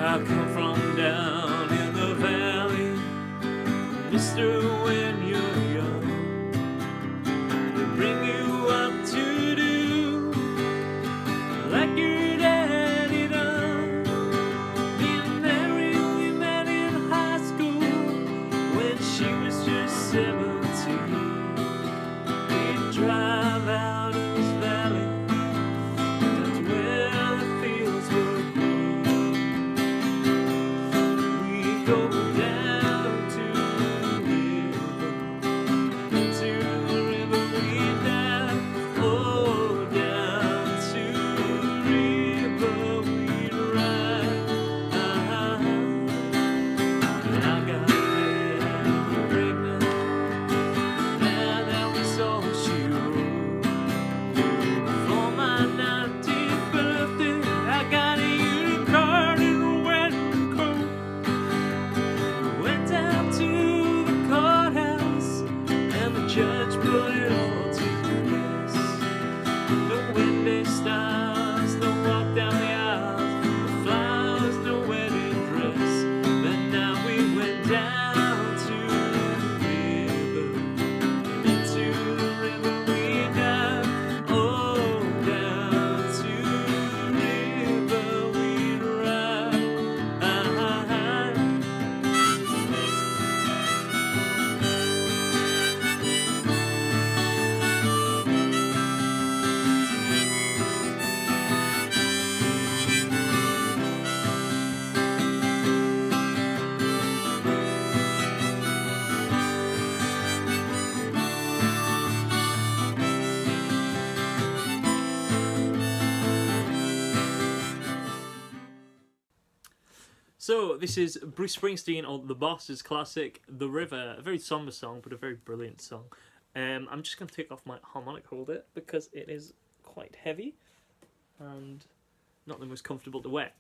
I come from down in the valley, mister, when you're young, they bring you up to do like your daddy done. Me and Mary, we met in high school when she was just 17. We'd drive out of this valley, that's where the fields were green. We'd go down to the river, into the river we'd dive. Oh, down to the river we'd ride. And I got pregnant, and that was all she wrote. For my 19th birthday, I got a unicorn and a wedding coat. Went down to the courthouse, and the judge put it all to rest. The windy stars, the walk down the aisles, the flowers, the wedding dress. But now we went down to the river, into the river we dive. Oh, down to the river we ride. So this is Bruce Springsteen on The Boss's classic, The River. A very somber song, but a very brilliant song. I'm just going to take off my harmonic holder because it is quite heavy and not the most comfortable to wear.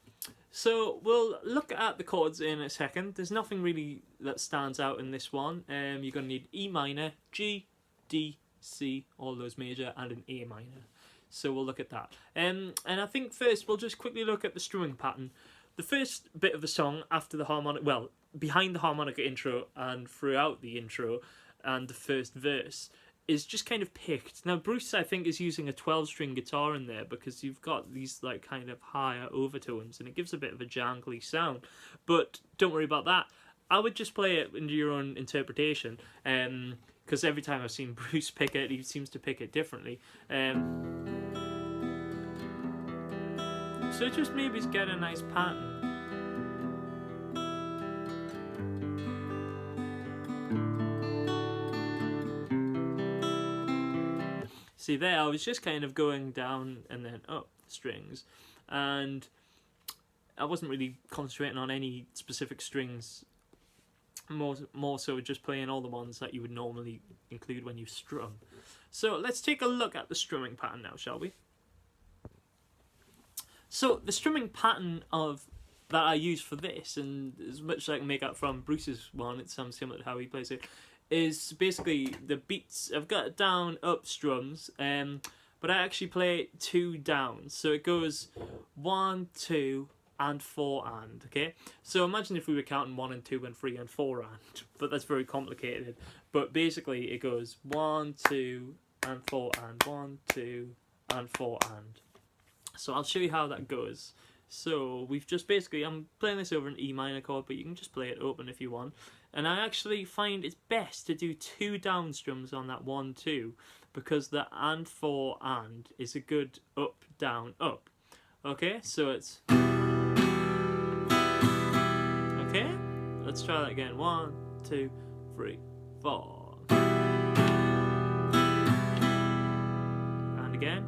So we'll look at the chords in a second. There's nothing really that stands out in this one. You're going to need E minor, G, D, C, all those major, and an A minor. So we'll look at that. And I think first we'll just quickly look at the strumming pattern. The first bit of the song after the harmonic, well, behind the harmonica intro and throughout the intro and the first verse is just kind of picked. Now Bruce, I think, is using a 12-string guitar in there because you've got these like kind of higher overtones and it gives a bit of a jangly sound. But don't worry about that. I would just play it into your own interpretation, because every time I've seen Bruce pick it, he seems to pick it differently. So just maybe get a nice pattern. See there, I was just kind of going down and then up the strings, and I wasn't really concentrating on any specific strings, more so just playing all the ones that you would normally include when you strum. So let's take a look at the strumming pattern now, shall we? So the strumming pattern that I use for this, and as much as I can make out from Bruce's one, it sounds similar to how he plays it, is basically the beats. I've got down up strums, but I actually play 2 down. So it goes 1, 2, and 4 and, okay? So imagine if we were counting 1 and 2 and 3 and 4 and, but that's very complicated. But basically it goes 1, 2, and 4 and, 1, 2, and 4 and. So I'll show you how that goes. So we've just basically, I'm playing this over an E minor chord, but you can just play it open if you want. And I actually find it's best to do 2 down strums on that 1, 2, because the and 4 and is a good up, down, up. Okay, so it's... Okay, let's try that again. 1, 2, 3, 4. And again.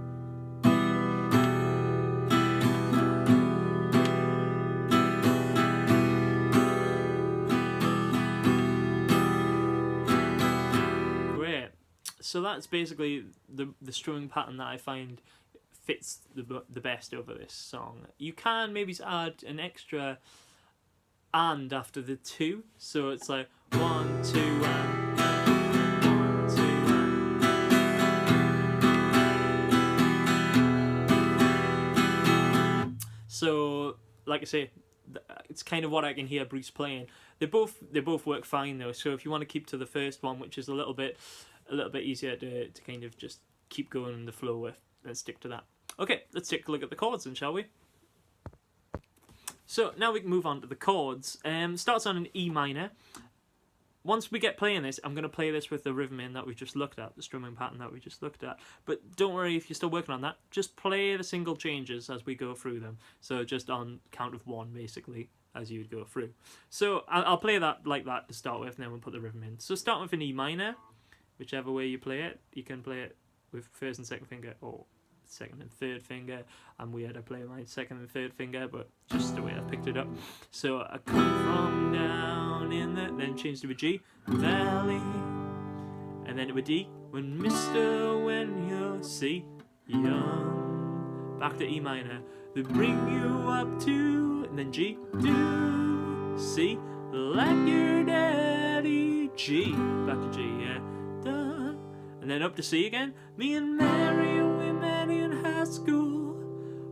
So that's basically the strumming pattern that I find fits the best over this song. You can maybe add an extra and after the 2, so it's like 1, 2, and 1, 2, and. So, like I say, it's kind of what I can hear Bruce playing. They both work fine though. So if you want to keep to the first one, which is a little bit easier to kind of just keep going in the flow with, then stick to that. Okay, let's take a look at the chords then, shall we? So now we can move on to the chords. Starts on an E minor. Once we get playing this, I'm going to play this with the rhythm in that we just looked at, the strumming pattern that we just looked at. But don't worry if you're still working on that. Just play the single changes as we go through them. So just on count of 1, basically, as you would go through. So I'll play that like that to start with, and then we'll put the rhythm in. So start with an E minor. Whichever way you play it, you can play it with first and second finger, or second and third finger. I'm weird, I play my second and third finger, but just the way I picked it up. So I come from down in the, then change to a G, valley, and then to a D, when when you're C, young, back to E minor, they bring you up to, and then G, do, C, like your daddy, G, back to G, yeah, da, and then up to C again, me and Mary, we met in high school,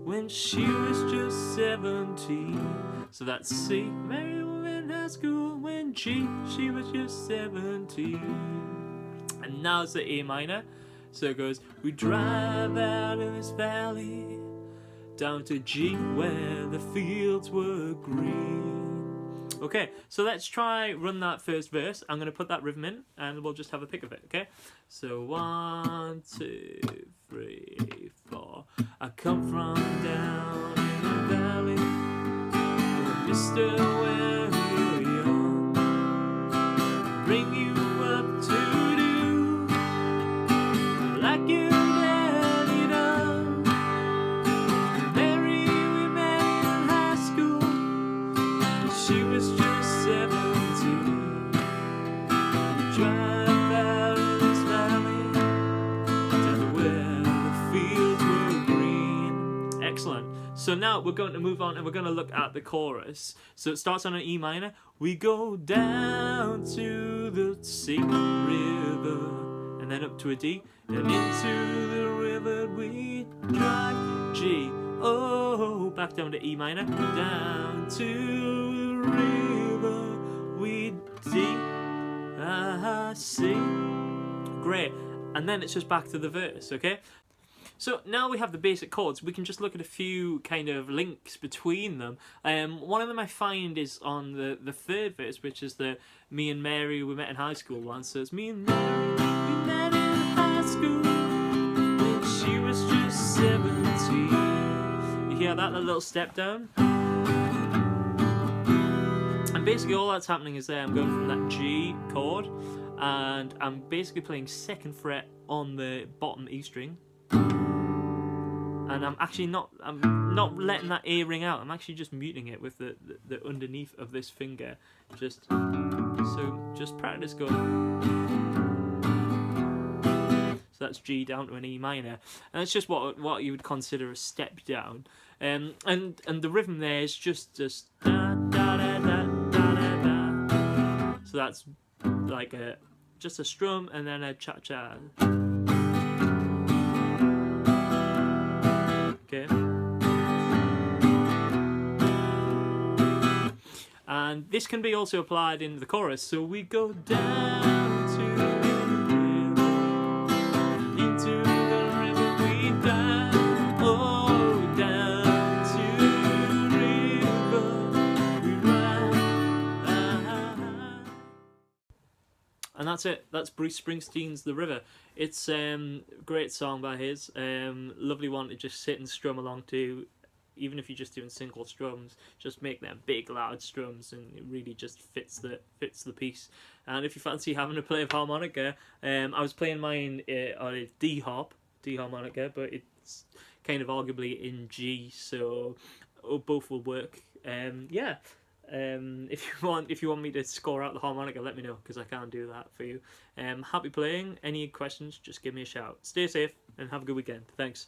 when she was just 17. So that's C, Mary was in high school when she was just 17. And now it's the A minor. So it goes, we drive out of this valley, down to G where the fields were green. Okay, so let's try run that first verse. I'm going to put that rhythm in and we'll just have a pick of it, okay? So 1, 2, 3, 4. I come from down in the valley, Mr. When you're young, bring you up to do like your daddy done. Mary, we met in high school, she was just 17. We drive out of this valley to where the fields were green. Excellent. So now we're going to move on and we're going to look at the chorus. So it starts on an E minor. We go down to the C river, and then up to a D, and into the river we drive. G, oh, back down to E minor, down to the river we D, C. Great. And then it's just back to the verse, okay? So now we have the basic chords, we can just look at a few kind of links between them. One of them I find is on the third verse, which is the me and Mary we met in high school one. So it's me and Mary we met in high school when she was just 17. You hear that little step down? And basically all that's happening is there I'm going from that G chord and I'm basically playing 2nd fret on the bottom E string. And I'm actually not letting that A ring out. I'm actually just muting it with the underneath of this finger. Just practice going. So that's G down to an E minor, and it's just what you would consider a step down. And the rhythm there is just da da da da da da da. So that's like just a strum and then a cha cha. Okay. And this can be also applied in the chorus. So we go down to the river, into the river we dive, oh, down to the river we ride. And that's it. That's Bruce Springsteen's The River. It's a great song by his. Lovely one to just sit and strum along to. Even if you're just doing single strums, just make them big, loud strums, and it really just fits the piece. And if you fancy having to play a harmonica, I was playing mine on a D harmonica, but it's kind of arguably in G, so both will work. Yeah. If you want me to score out the harmonica, let me know, because I can't do that for you. Happy playing. Any questions, just give me a shout. Stay safe and have a good weekend. Thanks.